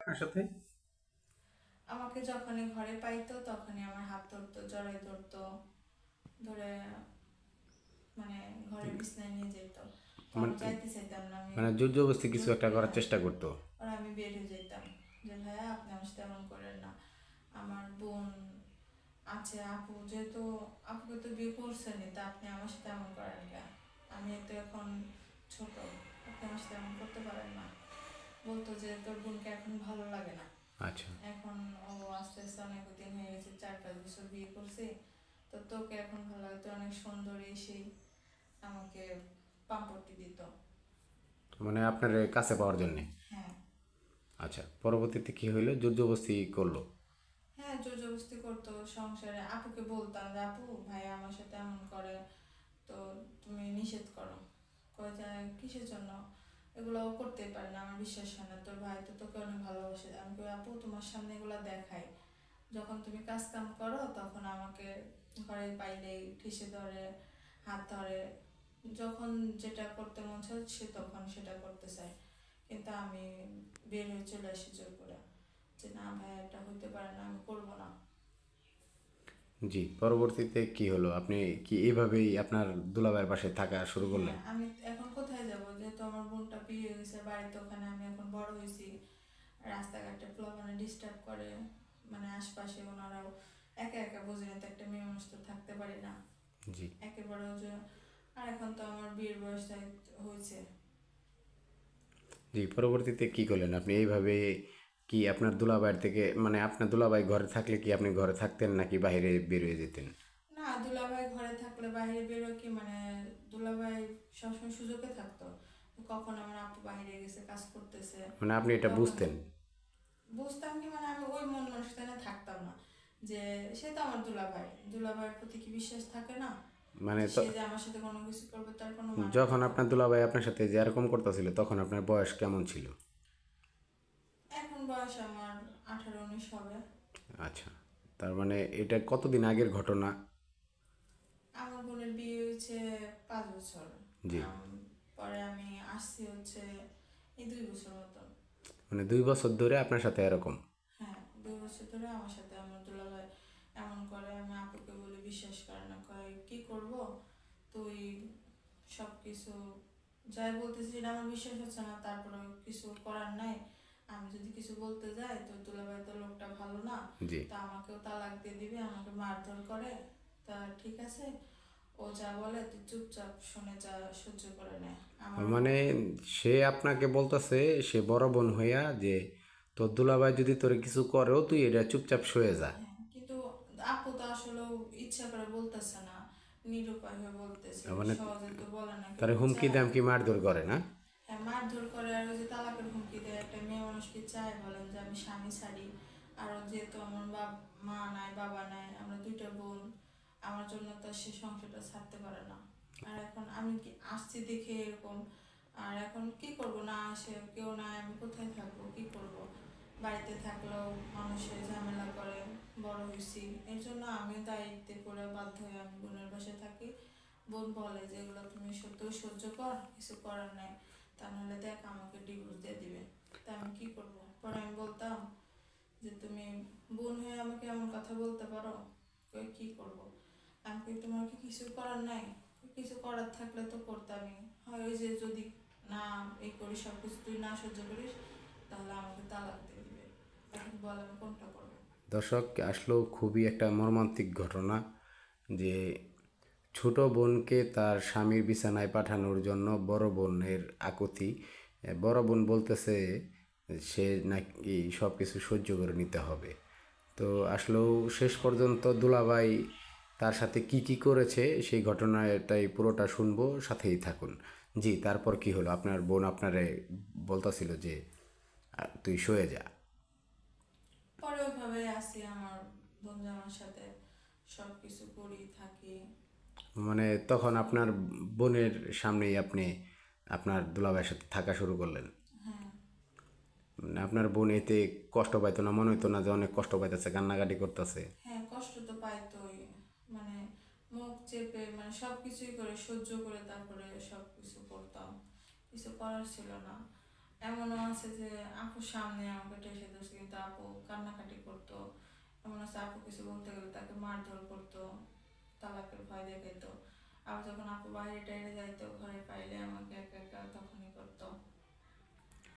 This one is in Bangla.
আপনার সাথে? আমাকে যখনই ঘরে পাইতো তখনই আমার হাত ধরতো, জড়াই ধরতো, ধরে মানে ঘরের বিছনায় নিয়ে যেত। তো আমি মানে যাইতে চাইতাম না, আমি মানে জোর জবরদস্তি কিছু জোর একটা করে, করার হ্যাঁ, চেষ্টা করতো। আর আমি বের হয়ে যেতাম যে ভাইয়া আপনি আমার সাথে এমন করেন না। আমার বোন আছে, আপু, যেহেতু আপুকে তো বিয়ে করছেনই, তা আপনি আমার সাথে এমন করেন কেন? আমি তো এখন ছোট, আপনি আমার সাথে এমন করতে পারেন না। বলতো যে তোর বোনকে এখন ভালো লাগে না। আচ্ছা। এখন ও আস্তে আস্তে অনেক দিন হয়ে গেছে, 4-5 বছর বিয়ে করছে, তো তোকে এখন ভালো লাগে, তুই অনেক সুন্দর, এই সেই আমাকে পাম্পটি দিত। মানে আপনার কাছে পাওয়ার জন্যে। হ্যাঁ। আচ্ছা, পরবর্তীতে কি হইলো? জোর জবরদস্তি করলো? হ্যাঁ, জোর জবরদস্তি করতো সংসারে। আপুকে বলতাম যে আপু ভাই আমার সাথে এমন করে, তো তুমি নিষেধ করো। কয় যায় কিসের জন্য? এগুলো ও করতেই পারে না, আমার বিশ্বাস হয় না, তোর ভাই তো তোকে অনেক ভালোবাসে। আমি কই আপু তোমার সামনে এগুলো দেখাই, যখন তুমি কাজ কাম করো তখন আমাকে ঘরে পাইলেই ঠেসে ধরে, হাত ধরে, যখন যেটা করতে মন চায় সে তখন সেটা করতে চায়। কিন্তু আমি বের হয়ে চলে আসি জোর করে, যে না ভাই এটা হইতে পারে না, আমি করবো না। জি, পরবর্তীতে কি হলো? আপনি কি এইভাবেই আপনার দুলাভাইয়ের পাশে থাকা শুরু হ্যাঁ, করলেন? আমি এখন কোথায় যাব, যেহেতু আমার বোনটা বিয়ে হয়ে গেছে বাড়িতে, ওখানে আমি এখন বড় হয়েছি, রাস্তাঘাটে মানে ডিস্টার্ব করে, মানে আশপাশে ওনারাও একা একা বুঝে নিতে, একটা মেয়ে মানুষ তো থাকতে পারি না জি। একেবারে যে। আর এখন তো আমার বিয়ের বয়সটা হয়েছে। জি, পরবর্তীতে কি করলেন আপনি? এইভাবে কি আপনার দুলাভাইয়ের থেকে, মানে আপনার দুলাভাই ঘরে থাকলে কি আপনি ঘরে থাকতেন নাকি বাইরে বের হয়ে যেতেন? না, দুলাভাই ঘরে থাকলে বাইরে বেরো কি, মানে দুলাভাই সবসময় সুযোগে থাকতো। কখন আমার আপু বাইরে গেছে কাজ করতেছে, মানে আপনি এটা তখন বুঝতেন? বুঝতাম কি, মানে আমি ওই মন মানসিকতা থাকতাম না যে সে তো আমার দুলাভাই, দুলাভাইয়ের প্রতি কি বিশ্বাস থাকে না, মানে যে তো সে যে আমার সাথে কোনো কিছু করবে তার কোনো মানে যখন থাকে। আপনার দুলাভাই আপনার সাথে যে এরকম করতেছিল তখন আপনার বয়স কেমন ছিল? এখন বয়স আমার 18-19 হবে। আচ্ছা, তার মানে এটা কতদিন আগের ঘটনা? আমার বোনের বিয়ে হয়েছে 5 বছর। জি। পরে আমি আসছি হচ্ছে এই 2 বছর মতন। মানে 2 বছর ধরে আপনার সাথে এরকম? হ্যাঁ, 2 বছর ধরে আমার সাথে আমার দুলাভাই এমন করে। আমি আপুকে বলে বিশ্বাস করে না, কয় কি করব, তুই সব কিছু যাই বলতেছি এটা আমার বিশ্বাস হচ্ছে না, তারপরে কিছু করার নাই। আমি যদি কিছু বলতে যাই তো দুলাভাই তো লোকটা ভালো না, জি। তা আমাকেও তালাক দিয়ে দিবে, আমাকে মারধর করে। তা ঠিক আছে, ও যা বলে তুই চুপচাপ শুনে যা, সহ্য করে নেয় আমার। মানে সে আপনাকে বলতেছে, সে বড় বোন হইয়া, যে তোর দুলাভাই যদি তোরে কিছু করেও তুই এটা চুপচাপ সয়ে যা। হ্যাঁ, কিন্তু আপু তো আসলে ইচ্ছা করে বলতেছে না, নিরুপায় হয়ে বলতেছে, মানে সহজে তো বলে না, তারে কিন্তু হুমকি চায়। দামকি মারধর করে না? হ্যাঁ, মারধর করে, আর ওই যে তালাকের হুমকি দেয়। একটা মেয়ে মানুষ কি চায় বলেন যে আমি স্বামী ছাড়ি? আর যেহেতু আমার মা নাই, বাবা নাই, আমরা 2টা বোন, আমার জন্য তো সে সংসারটা ছাড়তে পারে না। আর এখন আমি কি আসছি দেখে এরকম, আর এখন কি করব, না আসে কেউ নাই, আমি কোথায় থাকবো, কি করব? বাড়িতে থাকলেও মানুষের ঝামেলা করে, বড় হয়েছি, এর জন্য আমিও দায়িত্বে পড়ে বাধ্য হয়ে আমি বোনের বাসায় থাকি। বোন বলে যে এগুলো তুমি সত্য সহ্য কর, কিছু করার নাই, তা নাহলে দেখ আমাকে ডিভোর্স দিয়ে দিবে। তা আমি কি করব? পরে আমি বলতাম যে তুমি বোন হয়ে আমাকে এমন কথা বলতে পারো? কই কি করব? আমি কই তোমার কি কিছু করার নাই? কিছু করার থাকলে তো করতামই, হয় ওই যে যদি না এই করি, সব কিছু তুই না সহ্য করিস, তাহলে আমাকে তালাক দিয়ে দিবে। এখন বল আমি কোনটা করবো? দর্শক, আসলেও খুবই একটা মর্মান্তিক ঘটনা যে ছোট বোনকে তার স্বামীর বিছানায় পাঠানোর জন্য বড় বোনের আকুতি। বড় বোন বলতেছে সে নাকি সব কিছু সহ্য করে নিতে হবে। তো আসলেও শেষ পর্যন্ত দুলাভাই তার সাথে কি কি করেছে সেই ঘটনাটাই পুরোটা শুনবো, সাথেই থাকুন। জি, তারপর কি হলো? আপনার বোন আপনারে বলতাছিল যে তুই সয়ে যা। পরে ওইভাবে আসি আমার বোন জামার সাথে, সব কিছু করি থাকি। মানে তখন আপনার বোনের সামনেই আপনি আপনার দুলাভাইয়ের সাথে থাকা শুরু করলেন? হ্যাঁ। মানে আপনার বোন এতে কষ্ট পাইতো না? মনে হইতো না যে অনেক কষ্ট পাইতেছে, কান্নাকাটি করতেছে? হ্যাঁ, কষ্ট তো পাইতোই, মানে মুখ চেপে, মানে সব কিছুই করে সহ্য করে তারপরে সব কিছু করতাম, কিছু করার ছিল না। এমনও আছে যে আপুর সামনে আমাকে ঠেসে ধরছে কিন্তু আপু কান্নাকাটি করতো, এমন আছে আপু কিছু বলতে গেলে তাকে মারধর করতো, তালাকের ভয় দেখাইতো। আবার যখন আপু বাইরে টাইরে যাইতো ঘরে